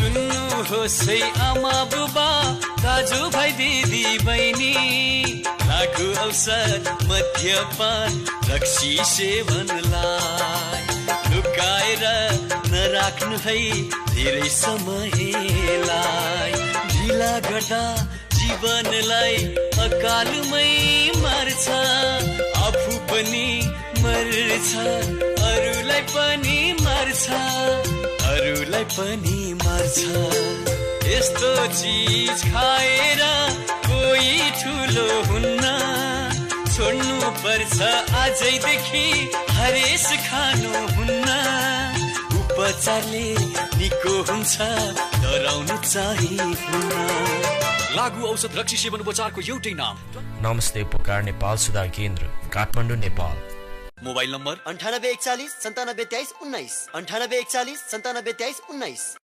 सुन्नुहोस् है आमा बुबा दाजु भाइ दिदी बहिनी लागु औषध मद्यपान रक्सी सेवनलाई लुकाएर नराख्नु है धेरै समयलाई ढिला गर्दा जीवनलाई अकालमै मार्छ आफू पनि मर्छ अरूलाई पनि मार्छ यस्तो चीज खाएर कोही ठुलो हुन्न छोड्नु पर्छ आजैदेखि हरेस खानु हुन्न उपचारले निको हुन्छ डराउनु चाहिँ हुन्न लागु औषध रक्सी सेवन उपचारको एउटै नाम नमस्ते उपकार नेपाल सुधार केन्द्र काठमाडौँ नेपाल मोबाइल नम्बर 9841 9723 19 9841 9723 19